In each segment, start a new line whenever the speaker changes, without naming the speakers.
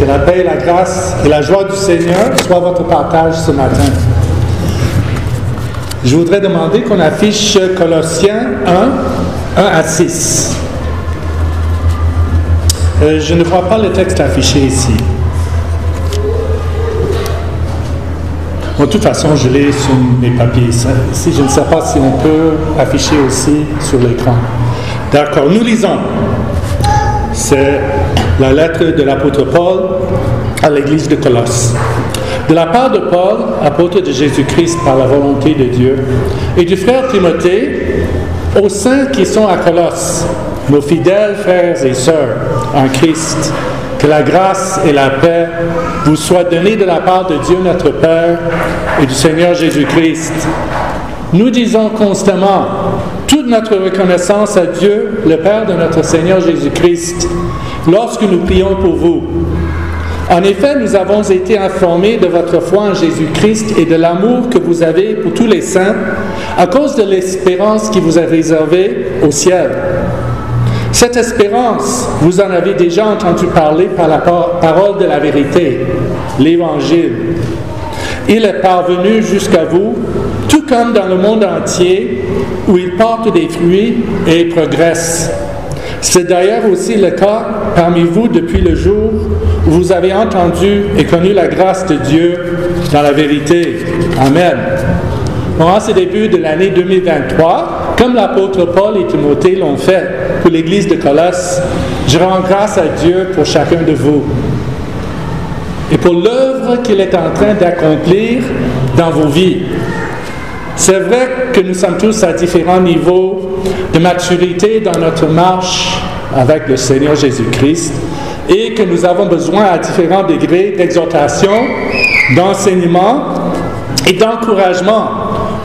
Que la paix, la grâce et la joie du Seigneur soient votre partage ce matin. Je voudrais demander qu'on affiche Colossiens 1 à 6. Je ne vois pas le texte affiché ici. Bon, de toute façon, je l'ai sur mes papiers. Ici, je ne sais pas si on peut afficher aussi sur l'écran. D'accord, nous lisons. C'est la lettre de l'apôtre Paul à l'église de Colosse. De la part de Paul, apôtre de Jésus-Christ par la volonté de Dieu, et du frère Timothée, aux saints qui sont à Colosse, nos fidèles frères et sœurs en Christ, que la grâce et la paix vous soient données de la part de Dieu notre Père et du Seigneur Jésus-Christ. Nous disons constamment toute notre reconnaissance à Dieu, le Père de notre Seigneur Jésus-Christ, lorsque nous prions pour vous. En effet, nous avons été informés de votre foi en Jésus-Christ et de l'amour que vous avez pour tous les saints, à cause de l'espérance qui vous est réservée au ciel. Cette espérance, vous en avez déjà entendu parler par la parole de la vérité, l'Évangile. Il est parvenu jusqu'à vous, tout comme dans le monde entier, où il porte des fruits et progresse. C'est d'ailleurs aussi le cas parmi vous depuis le jour où vous avez entendu et connu la grâce de Dieu dans la vérité. Amen. En ce début de l'année 2023, comme l'apôtre Paul et Timothée l'ont fait pour l'église de Colosse, je rends grâce à Dieu pour chacun de vous et pour l'œuvre qu'il est en train d'accomplir dans vos vies. C'est vrai que nous sommes tous à différents niveaux de maturité dans notre marche avec le Seigneur Jésus-Christ et que nous avons besoin à différents degrés d'exhortation, d'enseignement et d'encouragement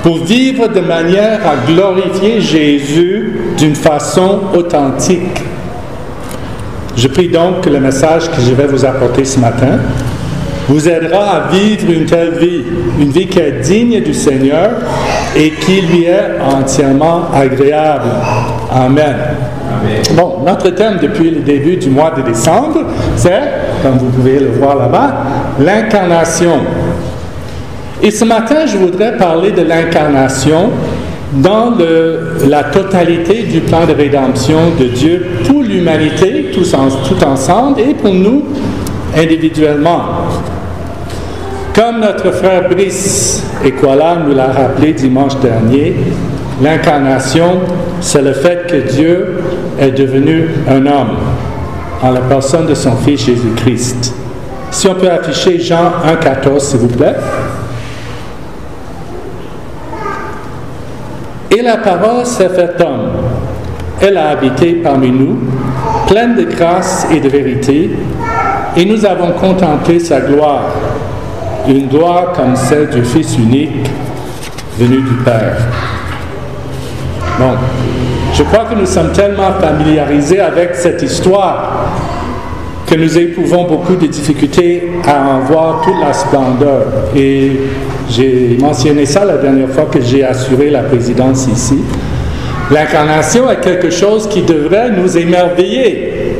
pour vivre de manière à glorifier Jésus d'une façon authentique. Je prie donc que le message que je vais vous apporter ce matin vous aidera à vivre une telle vie, une vie qui est digne du Seigneur et qui lui est entièrement agréable. Amen. Amen. Bon, notre thème depuis le début du mois de décembre, c'est, comme vous pouvez le voir là-bas, l'incarnation. Et ce matin, je voudrais parler de l'incarnation dans la totalité du plan de rédemption de Dieu pour l'humanité, tout ensemble, et pour nous individuellement. Comme notre frère Brice Ekwala nous l'a rappelé dimanche dernier, l'incarnation, c'est le fait que Dieu est devenu un homme en la personne de son Fils Jésus-Christ. Si on peut afficher Jean 1,14, s'il vous plaît. Et la parole s'est faite homme. Elle a habité parmi nous, pleine de grâce et de vérité, et nous avons contemplé sa gloire, une gloire comme celle du Fils unique venu du Père. Bon, je crois que nous sommes tellement familiarisés avec cette histoire que nous éprouvons beaucoup de difficultés à en voir toute la splendeur. Et j'ai mentionné ça la dernière fois que j'ai assuré la présidence ici. L'incarnation est quelque chose qui devrait nous émerveiller.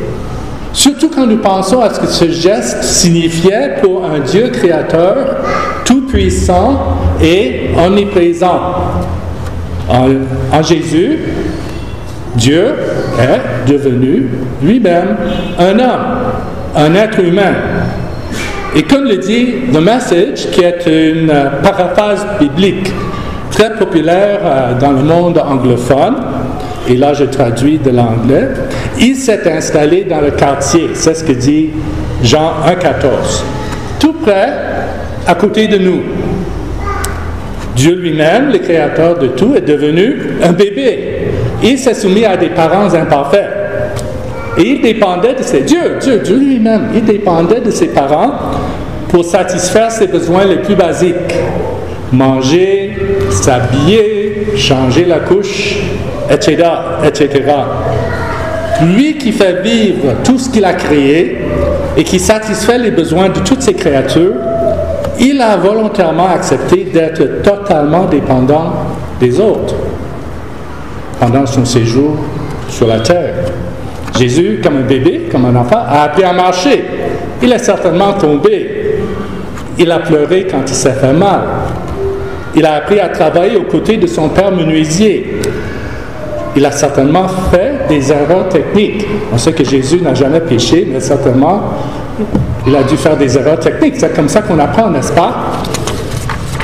Surtout quand nous pensons à ce que ce geste signifiait pour un Dieu créateur, tout-puissant et omniprésent. En Jésus, Dieu est devenu lui-même un homme, un être humain. Et comme le dit The Message, qui est une paraphrase biblique très populaire dans le monde anglophone, et là je traduis de l'anglais, il s'est installé dans le quartier, c'est ce que dit Jean 1,14, tout près, à côté de nous. Dieu lui-même, le créateur de tout, est devenu un bébé. Il s'est soumis à des parents imparfaits. Et il dépendait de Dieu lui-même, il dépendait de ses parents pour satisfaire ses besoins les plus basiques. Manger, s'habiller, changer la couche, etc., etc. Lui qui fait vivre tout ce qu'il a créé et qui satisfait les besoins de toutes ses créatures, il a volontairement accepté d'être totalement dépendant des autres pendant son séjour sur la terre. Jésus, comme un bébé, comme un enfant, a appris à marcher il est certainement tombé. Il a pleuré quand il s'est fait mal. Il a appris à travailler aux côtés de son père menuisier. Il a certainement fait des erreurs techniques. On sait que Jésus n'a jamais péché, mais certainement, il a dû faire des erreurs techniques. C'est comme ça qu'on apprend, n'est-ce pas?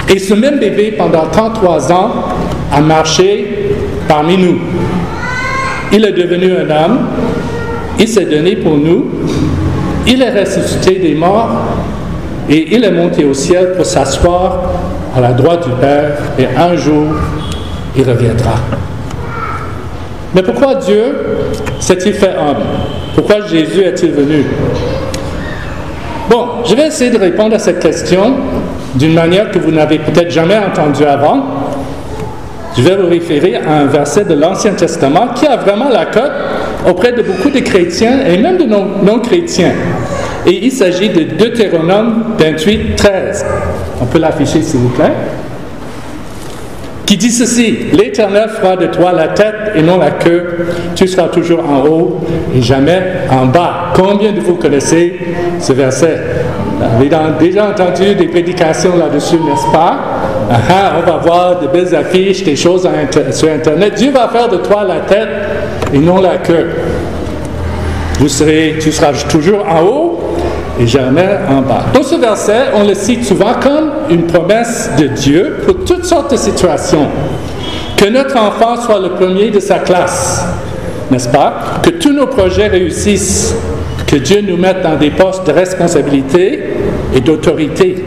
Et ce même bébé, pendant 33 ans, a marché parmi nous. Il est devenu un homme. Il s'est donné pour nous. Il est ressuscité des morts. Et il est monté au ciel pour s'asseoir à la droite du Père. Et un jour, il reviendra. Mais pourquoi Dieu s'est-il fait homme? Pourquoi Jésus est-il venu? Bon, je vais essayer de répondre à cette question d'une manière que vous n'avez peut-être jamais entendue avant. Je vais vous référer à un verset de l'Ancien Testament qui a vraiment la cote auprès de beaucoup de chrétiens et même de non-chrétiens. Et il s'agit de Deutéronome 28, 13. On peut l'afficher, s'il vous plaît. Qui dit ceci: « L'Éternel fera de toi la tête et non la queue. Tu seras toujours en haut et jamais en bas. » Combien de vous connaissez ce verset? Vous avez déjà entendu des prédications là-dessus, n'est-ce pas? On va voir de belles affiches, des choses sur Internet. Dieu va faire de toi la tête et non la queue. Tu seras toujours en haut et jamais en bas. Dans ce verset, on le cite souvent comme une promesse de Dieu pour toutes sortes de situations. Que notre enfant soit le premier de sa classe, n'est-ce pas? Que tous nos projets réussissent. Que Dieu nous mette dans des postes de responsabilité et d'autorité.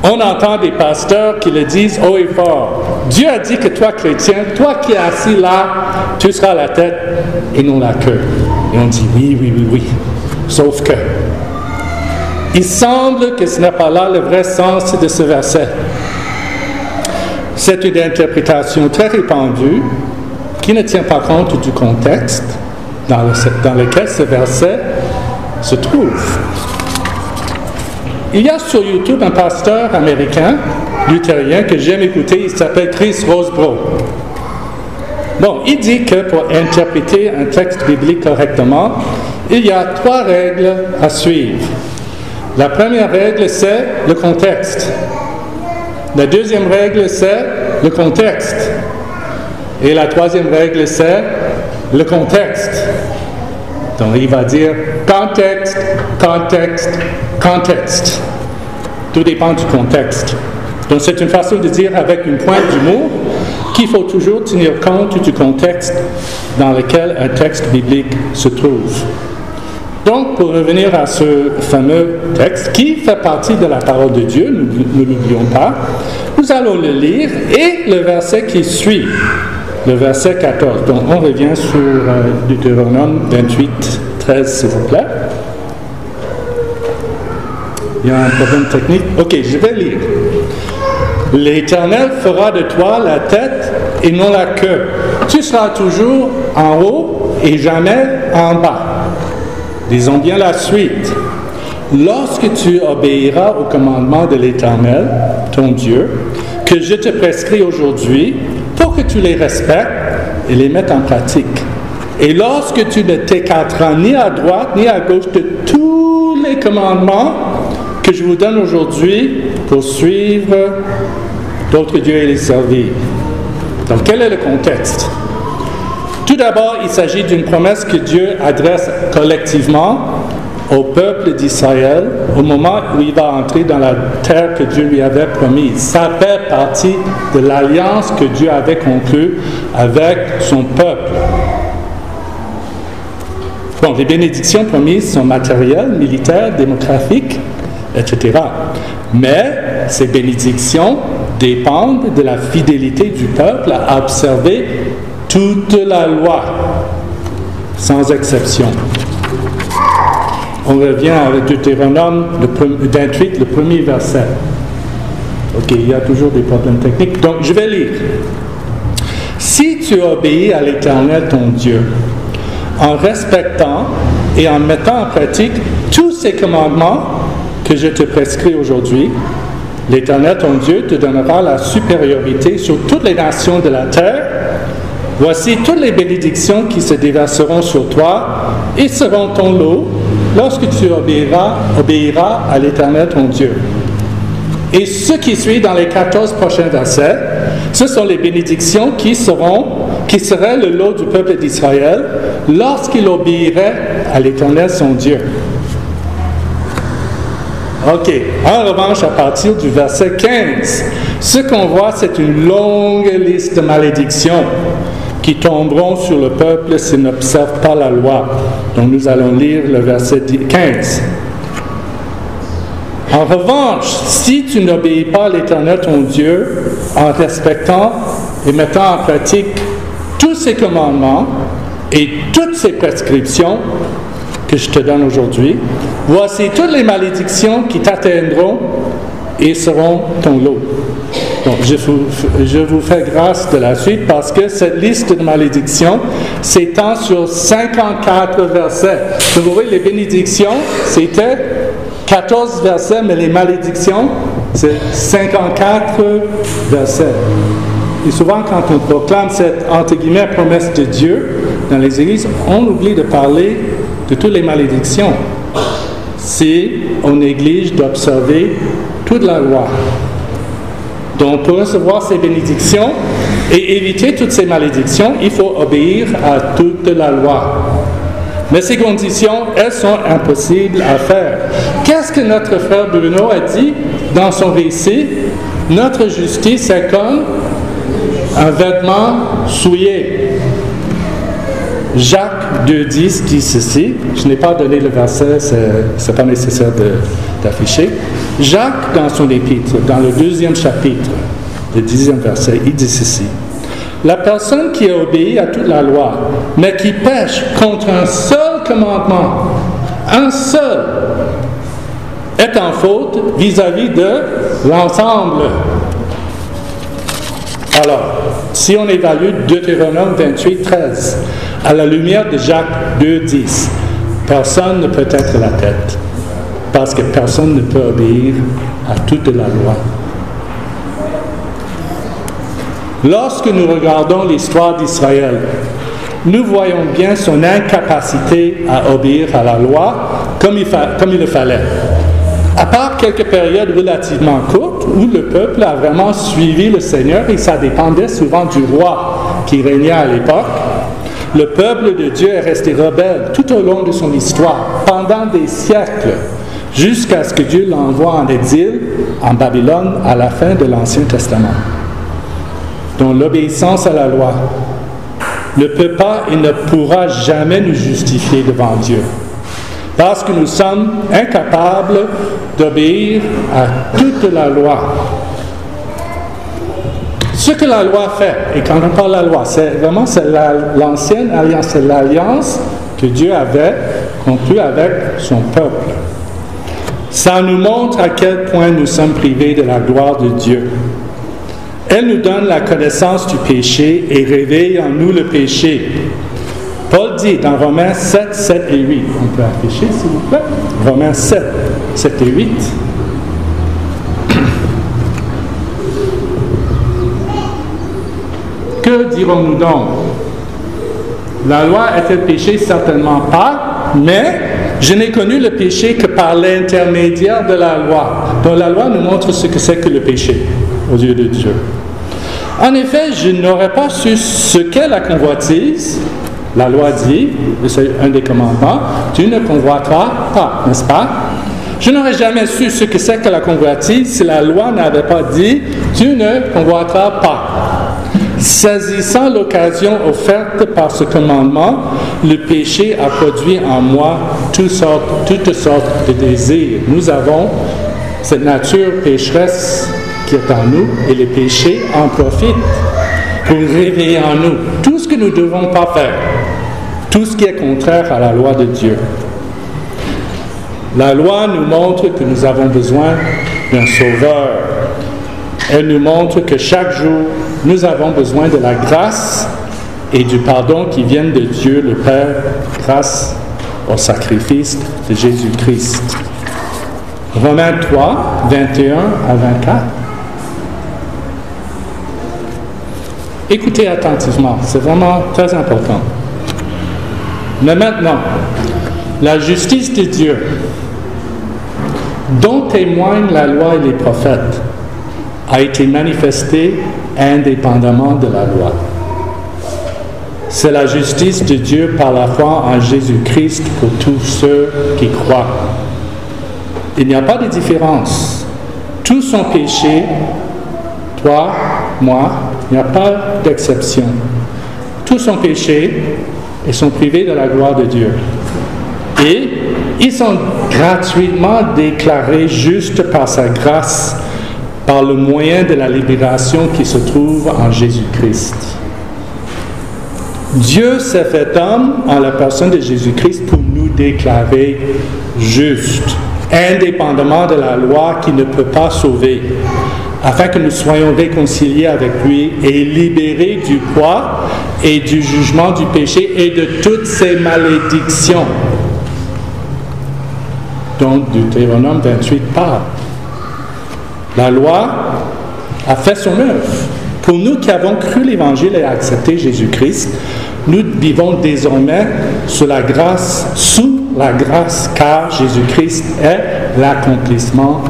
On entend des pasteurs qui le disent haut et fort. Dieu a dit que toi, chrétien, toi qui es assis là, tu seras la tête et non la queue. Et on dit oui. Sauf que, il semble que ce n'est pas là le vrai sens de ce verset. C'est une interprétation très répandue qui ne tient pas compte du contexte dans lequel ce verset se trouve. Il y a sur YouTube un pasteur américain, luthérien, que j'aime écouter, il s'appelle Chris Rosebrough. Bon, il dit que pour interpréter un texte biblique correctement, il y a 3 règles à suivre. La première règle, c'est le contexte. La deuxième règle, c'est le contexte. Et la troisième règle, c'est le contexte. Donc, il va dire contexte, contexte, contexte. Tout dépend du contexte. Donc, c'est une façon de dire avec une pointe d'humour qu'il faut toujours tenir compte du contexte dans lequel un texte biblique se trouve. Donc, pour revenir à ce fameux texte qui fait partie de la parole de Dieu, ne l'oublions pas, nous allons le lire et le verset qui suit, le verset 14. Donc, on revient sur Deutéronome 28, 13, s'il vous plaît. Il y a un problème technique. Ok, je vais lire. « L'Éternel fera de toi la tête et non la queue. Tu seras toujours en haut et jamais en bas. » Lisons bien la suite. « Lorsque tu obéiras au commandement de l'Éternel, ton Dieu, que je te prescris aujourd'hui, pour que tu les respectes et les mettes en pratique. Et lorsque tu ne t'écarteras ni à droite ni à gauche de tous les commandements que je vous donne aujourd'hui pour suivre d'autres dieux et les servir. » Donc, quel est le contexte? Tout d'abord, il s'agit d'une promesse que Dieu adresse collectivement au peuple d'Israël au moment où il va entrer dans la terre que Dieu lui avait promise. Ça fait partie de l'alliance que Dieu avait conclue avec son peuple. Bon, les bénédictions promises sont matérielles, militaires, démographiques, etc. Mais ces bénédictions dépendent de la fidélité du peuple à observer toute la loi, sans exception. On revient à Deutéronome 28, le premier verset. Ok, il y a toujours des problèmes techniques. Donc, je vais lire. « Si tu obéis à l'Éternel ton Dieu, en respectant et en mettant en pratique tous ces commandements que je te prescris aujourd'hui, l'Éternel ton Dieu te donnera la supériorité sur toutes les nations de la terre. Voici toutes les bénédictions qui se déverseront sur toi et seront ton lot lorsque tu obéiras à l'Éternel ton Dieu. Et ce qui suit dans les 14 prochains versets, ce sont les bénédictions qui seraient le lot du peuple d'Israël lorsqu'il obéirait à l'Éternel son Dieu. Ok, en revanche, à partir du verset 15, ce qu'on voit, c'est une longue liste de malédictions qui tomberont sur le peuple s'il n'observe pas la loi. Donc nous allons lire le verset 15. En revanche, si tu n'obéis pas à l'Éternel ton Dieu en respectant et mettant en pratique tous ses commandements et toutes ses prescriptions que je te donne aujourd'hui, voici toutes les malédictions qui t'atteindront et seront ton lot. Donc, je vous fais grâce de la suite parce que cette liste de malédictions s'étend sur 54 versets. Vous voyez, les bénédictions, c'était 14 versets, mais les malédictions, c'est 54 versets. Et souvent, quand on proclame cette, entre guillemets, promesse de Dieu dans les églises, on oublie de parler de toutes les malédictions. Si on néglige d'observer toute la loi. Donc, pour recevoir ces bénédictions et éviter toutes ces malédictions, il faut obéir à toute la loi. Mais ces conditions, elles sont impossibles à faire. Qu'est-ce que notre frère Bruno a dit dans son récit? Notre justice est comme un vêtement souillé. Jacques 2,10 dit ceci. Je n'ai pas donné le verset, ce n'est pas nécessaire d'afficher. Jacques, dans son épître, dans le 2e chapitre, le 10e verset, il dit ceci. La personne qui a obéi à toute la loi, mais qui pêche contre un seul commandement, un seul, est en faute vis-à-vis de l'ensemble. Alors, si on évalue Deutéronome 28, 13, à la lumière de Jacques 2, 10, personne ne peut être la tête, parce que personne ne peut obéir à toute la loi. Lorsque nous regardons l'histoire d'Israël, nous voyons bien son incapacité à obéir à la loi comme il le fallait. À part quelques périodes relativement courtes où le peuple a vraiment suivi le Seigneur et ça dépendait souvent du roi qui régnait à l'époque, le peuple de Dieu est resté rebelle tout au long de son histoire, pendant des siècles, jusqu'à ce que Dieu l'envoie en exil en Babylone à la fin de l'Ancien Testament. Donc l'obéissance à la loi ne peut pas et ne pourra jamais nous justifier devant Dieu. Parce que nous sommes incapables d'obéir à toute la loi. Ce que la loi fait, et quand on parle de la loi, c'est l'ancienne alliance, c'est l'alliance que Dieu avait conclue avec son peuple. Ça nous montre à quel point nous sommes privés de la gloire de Dieu. Elle nous donne la connaissance du péché et réveille en nous le péché. Paul dit dans Romains 7, 7 et 8, on peut afficher s'il vous plaît, Romains 7, 7 et 8. Que dirons-nous donc? La loi est-elle péché? Certainement pas, mais je n'ai connu le péché que par l'intermédiaire de la loi. Donc la loi nous montre ce que c'est que le péché aux yeux de Dieu. En effet, je n'aurais pas su ce qu'est la convoitise. La loi dit, c'est un des commandements, tu ne convoiteras pas, n'est-ce pas? Je n'aurais jamais su ce que c'est que la convoitise si la loi n'avait pas dit, tu ne convoiteras pas. Saisissant l'occasion offerte par ce commandement, le péché a produit en moi toutes sortes de désirs. Nous avons cette nature pécheresse qui est en nous et le péché en profite pour réveiller en nous tout ce que nous ne devons pas faire, tout ce qui est contraire à la loi de Dieu. La loi nous montre que nous avons besoin d'un sauveur. Elle nous montre que chaque jour, nous avons besoin de la grâce et du pardon qui viennent de Dieu le Père grâce au sacrifice de Jésus-Christ. Romains 3, 21 à 24. Écoutez attentivement, c'est vraiment très important. Mais maintenant, la justice de Dieu, dont témoignent la loi et les prophètes, a été manifestée indépendamment de la loi. C'est la justice de Dieu par la foi en Jésus-Christ pour tous ceux qui croient. Il n'y a pas de différence. Tous sont péchés, toi, moi, il n'y a pas d'exception. Tous sont péchés et sont privés de la gloire de Dieu. Et ils sont gratuitement déclarés justes par sa grâce, par le moyen de la libération qui se trouve en Jésus-Christ. Dieu s'est fait homme en la personne de Jésus-Christ pour nous déclarer justes, indépendamment de la loi qui ne peut pas sauver, afin que nous soyons réconciliés avec lui et libérés du poids et du jugement du péché et de toutes ses malédictions, dont Deutéronome 28 parle. La loi a fait son œuvre. Pour nous qui avons cru l'Évangile et accepté Jésus-Christ, nous vivons désormais sous la grâce, car Jésus-Christ est l'accomplissement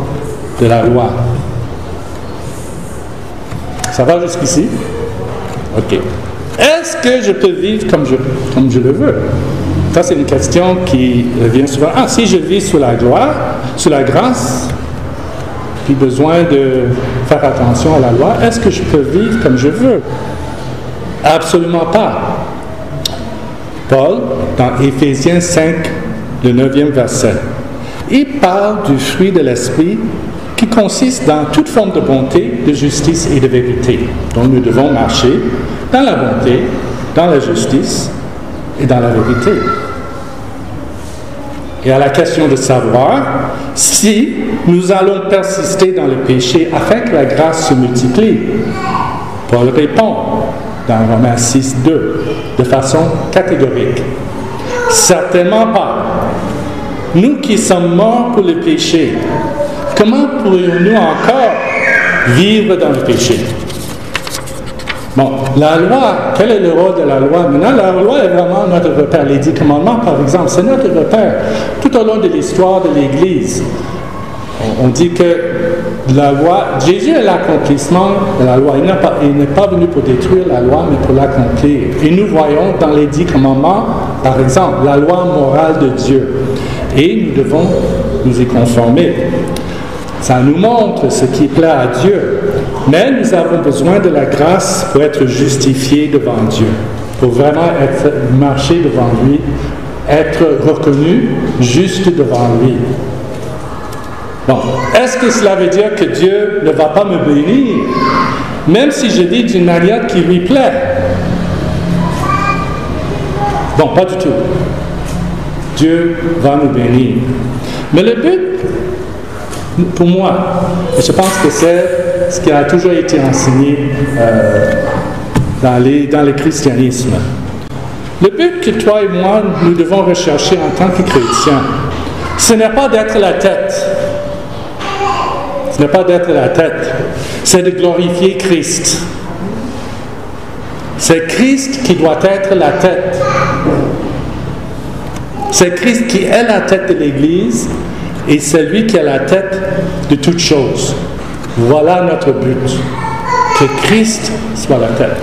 de la loi. Ça va jusqu'ici? OK. Est-ce que je peux vivre comme je le veux? Ça, c'est une question qui revient souvent. Ah, si je vis sous la gloire, sous la grâce, puis besoin de faire attention à la loi, est-ce que je peux vivre comme je veux? Absolument pas. Paul, dans Éphésiens 5, le 9e verset, il parle du fruit de l'esprit qui consiste dans toute forme de bonté, de justice et de vérité. Donc nous devons marcher dans la bonté, dans la justice et dans la vérité. Et à la question de savoir si nous allons persister dans le péché afin que la grâce se multiplie, Paul répond dans Romains 6, 2, de façon catégorique. Certainement pas. Nous qui sommes morts pour le péché, comment pourrions-nous encore vivre dans le péché? Bon, la loi, quel est le rôle de la loi? Maintenant, la loi est vraiment notre repère. Les 10 commandements, par exemple, c'est notre repère. Tout au long de l'histoire de l'Église, on dit que la loi, Jésus est l'accomplissement de la loi. Il n'est pas venu pour détruire la loi, mais pour l'accomplir. Et nous voyons dans les 10 commandements, par exemple, la loi morale de Dieu. Et nous devons nous y conformer. Ça nous montre ce qui plaît à Dieu. Mais nous avons besoin de la grâce pour être justifiés devant Dieu, pour vraiment marcher devant lui, être reconnu juste devant lui. Bon, est-ce que cela veut dire que Dieu ne va pas me bénir, même si je vis d'une manière qui lui plaît? Bon, pas du tout. Dieu va nous bénir. Mais le but, pour moi, je pense que c'est ce qui a toujours été enseigné dans le christianisme. Le but que toi et moi, nous devons rechercher en tant que chrétiens, ce n'est pas d'être la tête. Ce n'est pas d'être la tête. C'est de glorifier Christ. C'est Christ qui doit être la tête. C'est Christ qui est la tête de l'Église et c'est lui qui est la tête de toutes choses. Voilà notre but. Que Christ soit la tête.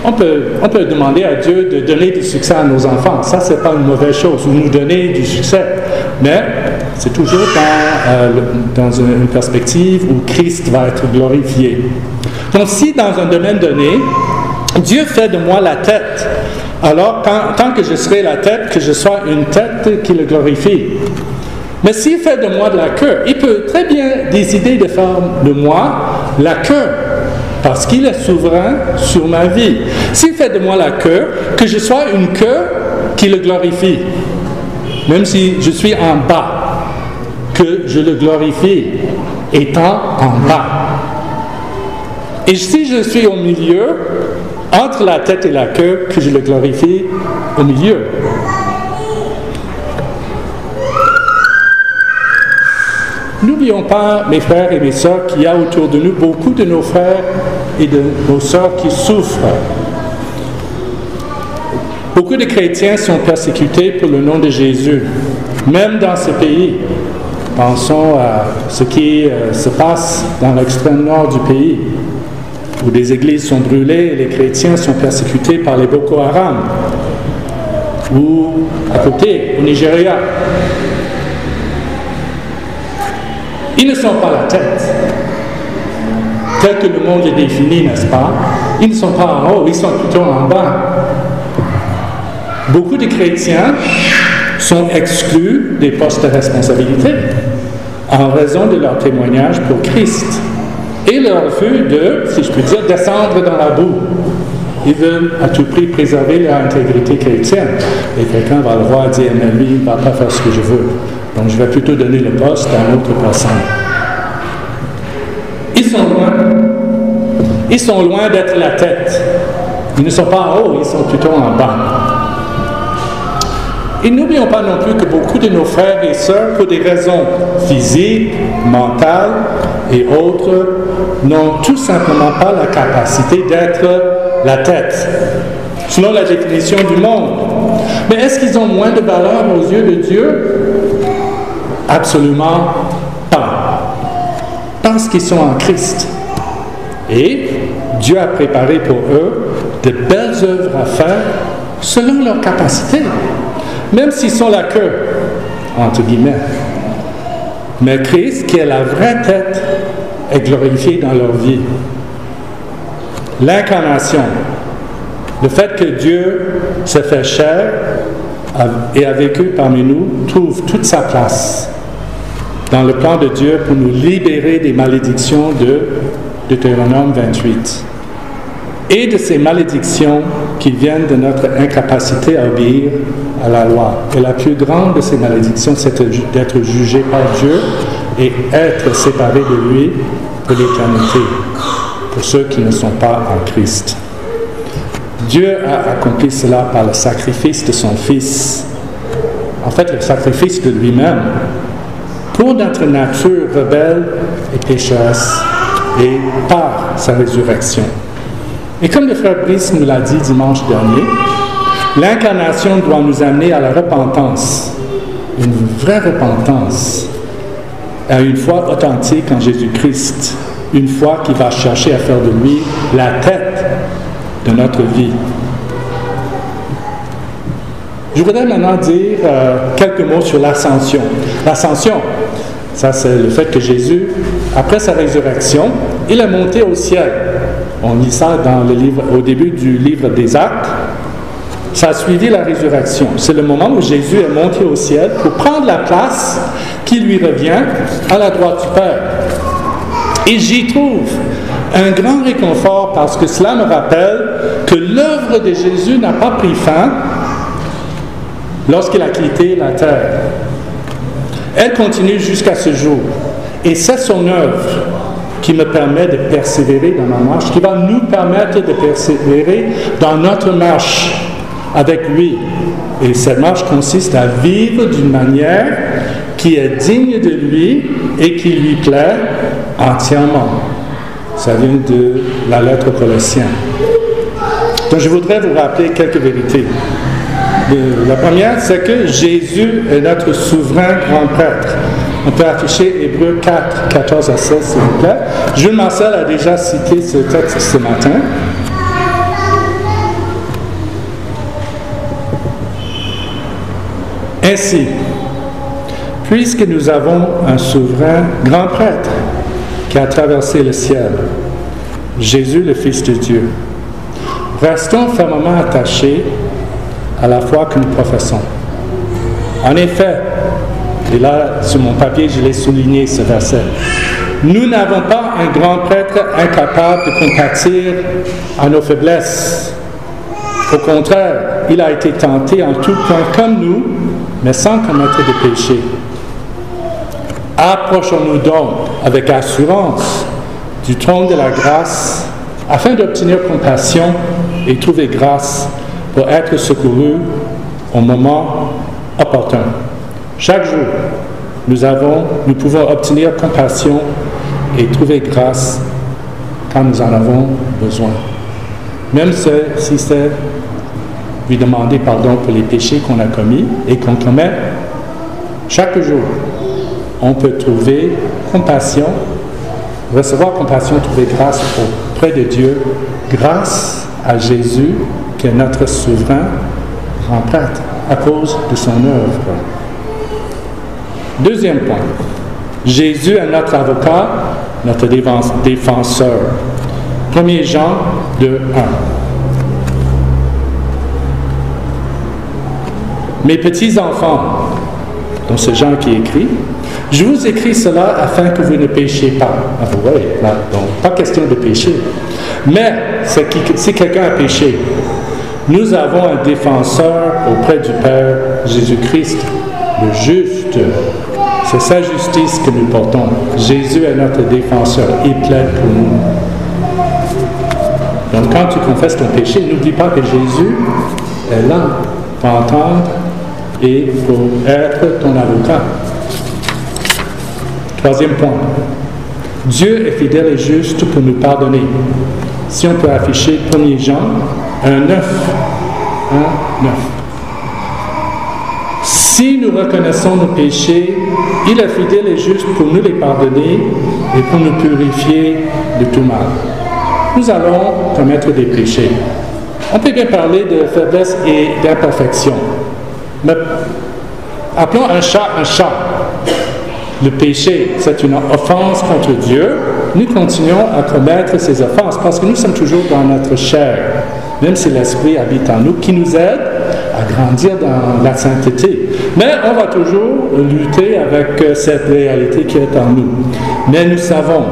On peut demander à Dieu de donner du succès à nos enfants. Ça, ce n'est pas une mauvaise chose. Ou nous donner du succès. Mais c'est toujours dans une perspective où Christ va être glorifié. Donc, si dans un domaine donné, Dieu fait de moi la tête, alors tant que je serai la tête, que je sois une tête qui le glorifie. Mais s'il fait de moi de la queue, il peut très bien décider de faire de moi la queue, parce qu'il est souverain sur ma vie. S'il fait de moi la queue, que je sois une queue qui le glorifie, même si je suis en bas, que je le glorifie étant en bas. Et si je suis au milieu, entre la tête et la queue, que je le glorifie au milieu. N'oublions pas, mes frères et mes sœurs, qu'il y a autour de nous beaucoup de nos frères et de nos sœurs qui souffrent. Beaucoup de chrétiens sont persécutés pour le nom de Jésus, même dans ce pays. Pensons à ce qui se passe dans l'extrême nord du pays, où des églises sont brûlées et les chrétiens sont persécutés par les Boko Haram, ou à côté, au Nigeria. Ils ne sont pas la tête, tel que le monde les définit, n'est-ce pas? Ils ne sont pas en haut, ils sont plutôt en bas. Beaucoup de chrétiens sont exclus des postes de responsabilité en raison de leur témoignage pour Christ et leur refus de, si je puis dire, descendre dans la boue. Ils veulent à tout prix préserver leur intégrité chrétienne. Et quelqu'un va le voir et dire, mais lui, il ne va pas faire ce que je veux. Donc je vais plutôt donner le poste à une autre personne. Ils sont loin. Ils sont loin d'être la tête. Ils ne sont pas en haut, ils sont plutôt en bas. Et n'oublions pas non plus que beaucoup de nos frères et sœurs, pour des raisons physiques, mentales et autres, n'ont tout simplement pas la capacité d'être la tête, selon la définition du monde. Mais est-ce qu'ils ont moins de valeur aux yeux de Dieu? Absolument pas. Parce qu'ils sont en Christ. Et Dieu a préparé pour eux de belles œuvres à faire selon leur capacité. Même s'ils sont la queue, entre guillemets. Mais Christ, qui est la vraie tête, est glorifié dans leur vie. L'incarnation, le fait que Dieu s'est fait chair et a vécu parmi nous, trouve toute sa place dans le plan de Dieu pour nous libérer des malédictions de Deutéronome 28. Et de ces malédictions qui viennent de notre incapacité à obéir à la loi. Et la plus grande de ces malédictions, c'est d'être jugé par Dieu et être séparé de lui pour l'éternité, pour ceux qui ne sont pas en Christ. Dieu a accompli cela par le sacrifice de son Fils. En fait, le sacrifice de lui-même pour notre nature rebelle et pécheresse et par sa résurrection. Et comme le frère Brice nous l'a dit dimanche dernier, l'incarnation doit nous amener à la repentance, une vraie repentance, à une foi authentique en Jésus-Christ, une foi qui va chercher à faire de lui la tête de notre vie. Je voudrais maintenant dire quelques mots sur l'ascension. L'ascension, ça c'est le fait que Jésus, après sa résurrection, il est monté au ciel. On lit ça dans le livre, au début du livre des Actes. Ça a suivi la résurrection. C'est le moment où Jésus est monté au ciel pour prendre la place qui lui revient à la droite du Père. Et j'y trouve un grand réconfort parce que cela me rappelle que l'œuvre de Jésus n'a pas pris fin lorsqu'il a quitté la terre. Elle continue jusqu'à ce jour. Et c'est son œuvre qui me permet de persévérer dans ma marche, qui va nous permettre de persévérer dans notre marche avec lui. Et cette marche consiste à vivre d'une manière qui est digne de lui et qui lui plaît entièrement. Ça vient de la lettre aux Colossiens. Donc je voudrais vous rappeler quelques vérités. La première, c'est que Jésus est notre souverain grand prêtre. On peut afficher Hébreux 4, 14 à 16, s'il vous plaît. Jules Marcel a déjà cité ce texte ce matin. Ainsi, puisque nous avons un souverain grand prêtre qui a traversé le ciel, Jésus le Fils de Dieu, restons fermement attachés à la foi que nous professons. En effet, et là, sur mon papier, je l'ai souligné ce verset. Nous n'avons pas un grand prêtre incapable de compatir à nos faiblesses. Au contraire, il a été tenté en tout point comme nous, mais sans commettre de péché. Approchons-nous donc avec assurance du trône de la grâce afin d'obtenir compassion et trouver grâce pour être secourus au moment opportun. Chaque jour, nous pouvons obtenir compassion et trouver grâce quand nous en avons besoin. Même si c'est lui demander pardon pour les péchés qu'on a commis et qu'on commet chaque jour. On peut trouver compassion, recevoir compassion, trouver grâce auprès de Dieu, grâce à Jésus, qui est notre souverain grand prêtre, à cause de son œuvre. Deuxième point, Jésus est notre avocat, notre défenseur. 1 Jean 2, 1. Mes petits enfants, donc c'est Jean qui écrit, je vous écris cela afin que vous ne péchiez pas. Ah, vous voyez, là, donc, pas question de pécher. Mais si quelqu'un a péché, nous avons un défenseur auprès du Père, Jésus-Christ, le juste. C'est sa justice que nous portons. Jésus est notre défenseur. Il plaide pour nous. Donc quand tu confesses ton péché, n'oublie pas que Jésus est là pour entendre et pour être ton avocat. Troisième point. Dieu est fidèle et juste pour nous pardonner. Si on peut afficher 1 Jean 1,9. Si nous reconnaissons nos péchés, il est fidèle et juste pour nous les pardonner et pour nous purifier de tout mal. Nous allons commettre des péchés. On peut bien parler de faiblesse et d'imperfection. Mais appelons un chat un chat. Le péché, c'est une offense contre Dieu. Nous continuons à commettre ces offenses parce que nous sommes toujours dans notre chair, même si l'Esprit habite en nous, qui nous aide à grandir dans la sainteté. Mais on va toujours lutter avec cette réalité qui est en nous. Mais nous savons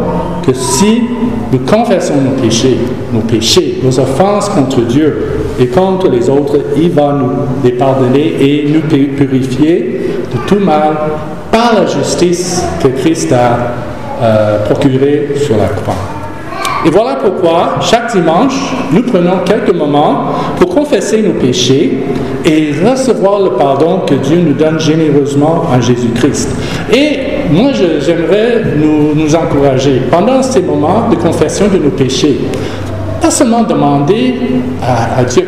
que si nous confessons nos péchés, nos offenses contre Dieu et contre les autres, il va nous les pardonner et nous purifier de tout mal par la justice que Christ a procurée sur la croix. Et voilà pourquoi, chaque dimanche, nous prenons quelques moments pour confesser nos péchés et recevoir le pardon que Dieu nous donne généreusement en Jésus-Christ. Et moi, j'aimerais nous encourager, pendant ces moments de confession de nos péchés, pas seulement demander à Dieu,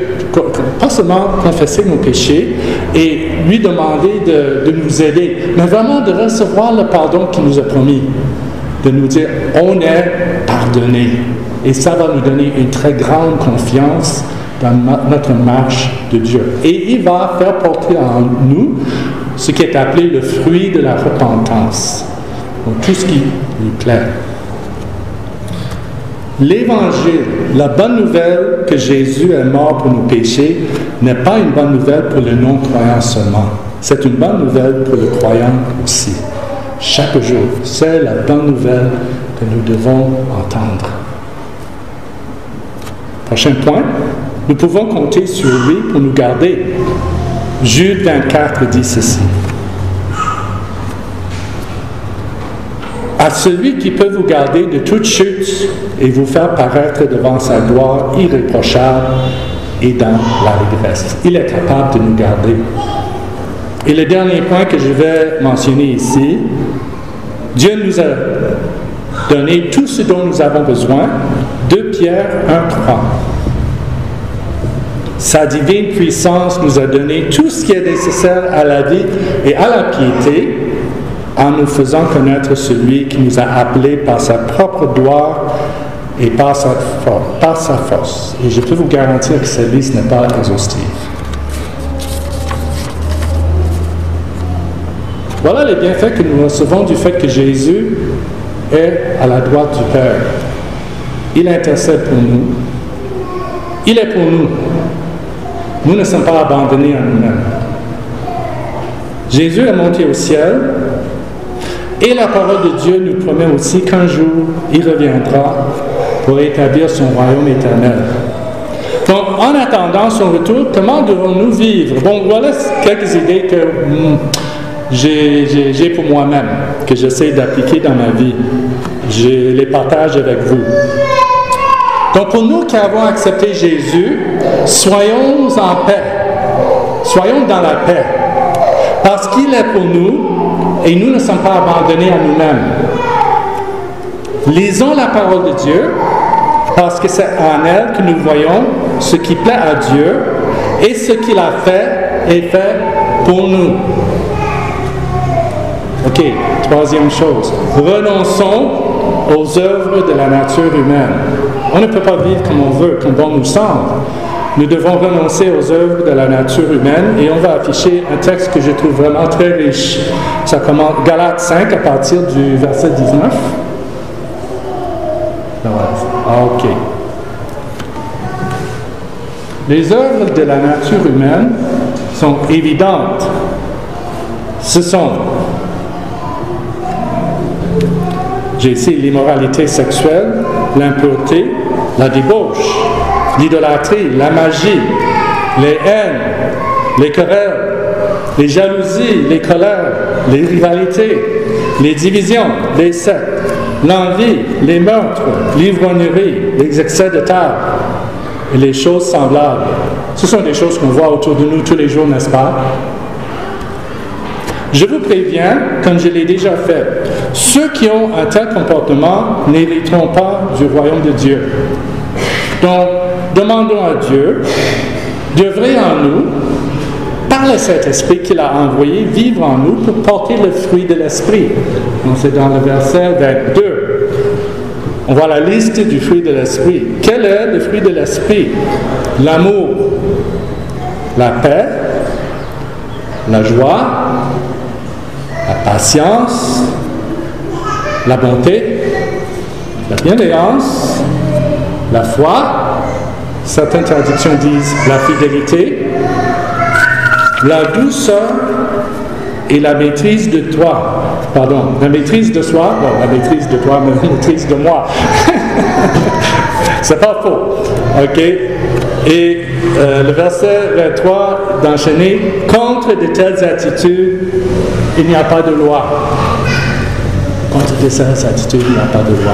pas seulement confesser nos péchés et lui demander de nous aider, mais vraiment de recevoir le pardon qu'il nous a promis. De nous dire, on est pardonné. Et ça va nous donner une très grande confiance dans notre marche de Dieu. Et il va faire porter en nous ce qui est appelé le fruit de la repentance. Donc tout ce qui lui plaît. L'Évangile, la bonne nouvelle que Jésus est mort pour nos péchés, n'est pas une bonne nouvelle pour le non-croyant seulement. C'est une bonne nouvelle pour le croyant aussi. Chaque jour, c'est la bonne nouvelle que nous devons entendre. Prochain point, nous pouvons compter sur lui pour nous garder. Jude 24 dit ceci. À celui qui peut vous garder de toute chute et vous faire paraître devant sa gloire irréprochable et dans l'allégresse. Il est capable de nous garder. Et le dernier point que je vais mentionner ici, Dieu nous a donné tout ce dont nous avons besoin. 2 Pierre 1,3. Sa divine puissance nous a donné tout ce qui est nécessaire à la vie et à la piété en nous faisant connaître celui qui nous a appelés par sa propre gloire et par sa force. Et je peux vous garantir que cette liste n'est pas exhaustive. Voilà les bienfaits que nous recevons du fait que Jésus est à la droite du Père. Il intercède pour nous. Il est pour nous. Nous ne sommes pas abandonnés à nous-mêmes. Jésus est monté au ciel et la parole de Dieu nous promet aussi qu'un jour, il reviendra pour établir son royaume éternel. Donc, en attendant son retour, comment devons-nous vivre? Bon, voilà quelques idées que j'ai pour moi-même, que j'essaie d'appliquer dans ma vie. Je les partage avec vous. Donc, pour nous qui avons accepté Jésus, soyons en paix. Soyons dans la paix. Parce qu'il est pour nous et nous ne sommes pas abandonnés à nous-mêmes. Lisons la parole de Dieu parce que c'est en elle que nous voyons ce qui plaît à Dieu Et ce qu'il a fait est fait pour nous. Ok, troisième chose. Renonçons aux œuvres de la nature humaine. On ne peut pas vivre comme on veut, comme bon nous semble. Nous devons renoncer aux œuvres de la nature humaine et on va afficher un texte que je trouve vraiment très riche. Ça commence Galates 5 à partir du verset 19. Ok. Les œuvres de la nature humaine sont évidentes. Ce sont, j'ai ici l'immoralité sexuelle, l'impureté, la débauche, l'idolâtrie, la magie, les haines, les querelles, les jalousies, les colères, les rivalités, les divisions, les sectes, l'envie, les meurtres, l'ivrognerie, les excès de table et les choses semblables. Ce sont des choses qu'on voit autour de nous tous les jours, n'est-ce pas? Je vous préviens, comme je l'ai déjà fait, ceux qui ont un tel comportement n'hériteront pas du royaume de Dieu. Donc, demandons à Dieu d'œuvrer en nous, par le Saint-Esprit qu'il a envoyé, vivre en nous pour porter le fruit de l'Esprit. Donc, c'est dans le verset 22. On voit la liste du fruit de l'Esprit. Quel est le fruit de l'Esprit? L'amour, la paix, la joie, la patience, la bonté, la bienveillance, la foi, certaines traductions disent la fidélité, la douceur et la maîtrise de toi. Pardon, la maîtrise de soi, bon, la maîtrise de toi, mais la maîtrise de moi. C'est pas faux. OK? Et le verset 23 d'enchaîner, contre de telles attitudes, il n'y a pas de loi. Contre de telles attitudes, il n'y a pas de loi.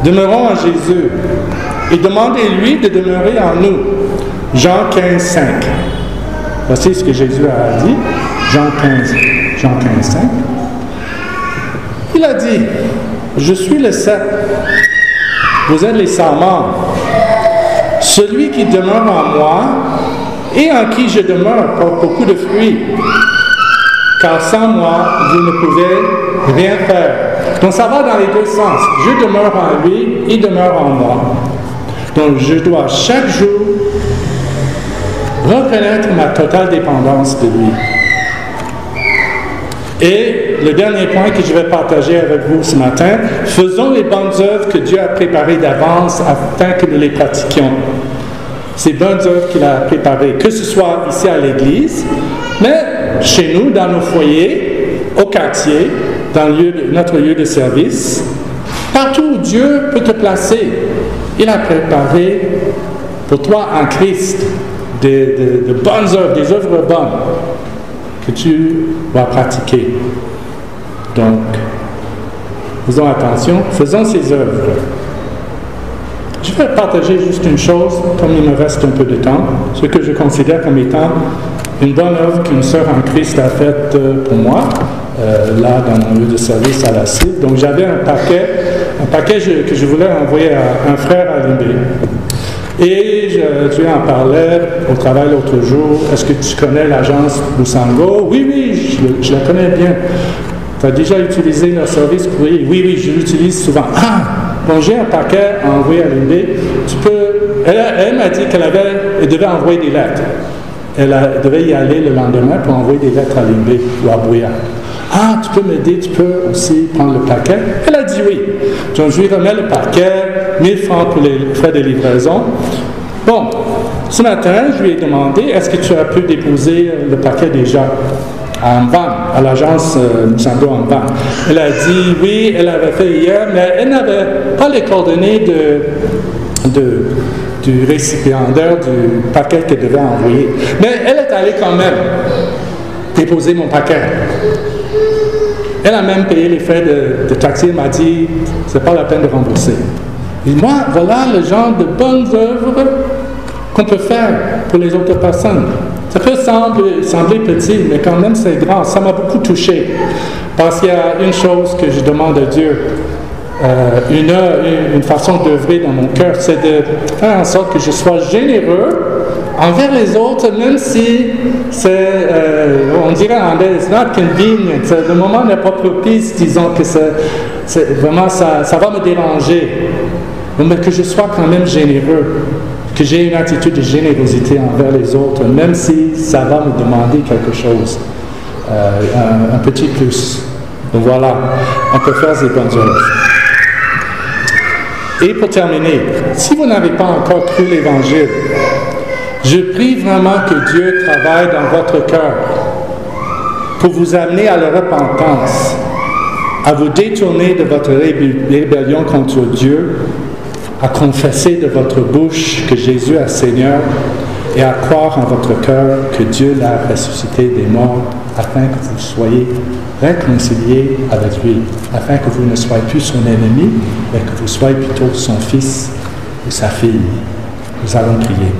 Demeurons en Jésus et demandez-lui de demeurer en nous. Jean 15, 5. Voici ce que Jésus a dit. Jean 15, 5. Il a dit, je suis le cep, vous êtes les sarments. Celui qui demeure en moi et en qui je demeure porte beaucoup de fruits, car sans moi, vous ne pouvez rien faire. Donc ça va dans les deux sens. Je demeure en lui, il demeure en moi. Donc je dois chaque jour reconnaître ma totale dépendance de lui. Et le dernier point que je vais partager avec vous ce matin, faisons les bonnes œuvres que Dieu a préparées d'avance afin que nous les pratiquions. Ces bonnes œuvres qu'il a préparées, que ce soit ici à l'église, mais chez nous, dans nos foyers, au quartier, dans notre lieu de service, partout où Dieu peut te placer, il a préparé pour toi en Christ de bonnes œuvres, des œuvres bonnes que tu vas pratiquer. Donc, faisons attention, faisons ces œuvres. Je vais partager juste une chose, comme il me reste un peu de temps, ce que je considère comme étant une bonne œuvre qu'une sœur en Christ a faite pour moi, là dans mon lieu de service à la CIV. Donc j'avais un paquet que je voulais envoyer à un frère à Limbé. Et tu en parlais au travail l'autre jour. Est-ce que tu connais l'agence Lusango? Oui, je la connais bien. Tu as déjà utilisé leur service courrier? Oui, je l'utilise souvent. Ah! Bon, j'ai un paquet à envoyer à Limbé. Elle m'a dit qu'elle devait envoyer des lettres. Elle devait y aller le lendemain pour envoyer des lettres à Limbé ou à Bouya. Ah, tu peux m'aider, tu peux aussi prendre le paquet? Elle a dit oui. Donc, je lui remets le paquet, 1000 francs pour les frais de livraison. Bon, ce matin, je lui ai demandé, est-ce que tu as pu déposer le paquet déjà en Vannes, à l'agence Musango en Vannes? Elle a dit oui, elle avait fait hier, mais elle n'avait pas les coordonnées du récipiendaire du paquet qu'elle devait envoyer. Mais elle est allée quand même déposer mon paquet. Elle a même payé les frais de taxi. Elle m'a dit, c'est pas la peine de rembourser. Et moi, voilà le genre de bonnes œuvres qu'on peut faire pour les autres personnes. Ça peut sembler petit, mais quand même c'est grand. Ça m'a beaucoup touché. Parce qu'il y a une chose que je demande à Dieu. une façon d'œuvrer dans mon cœur, c'est de faire en sorte que je sois généreux envers les autres, même si c'est, on dirait en anglais, it's not convenient, le moment n'est pas propice, disons que vraiment ça va me déranger, mais que je sois quand même généreux, que j'ai une attitude de générosité envers les autres, même si ça va me demander quelque chose, un petit plus. Donc voilà, on peut faire des bonnes œuvres. Et pour terminer, si vous n'avez pas encore cru l'Évangile, je prie vraiment que Dieu travaille dans votre cœur pour vous amener à la repentance, à vous détourner de votre rébellion contre Dieu, à confesser de votre bouche que Jésus est Seigneur et à croire en votre cœur que Dieu l'a ressuscité des morts afin que vous soyez réconciliés avec lui, afin que vous ne soyez plus son ennemi, mais que vous soyez plutôt son fils ou sa fille. Nous allons prier.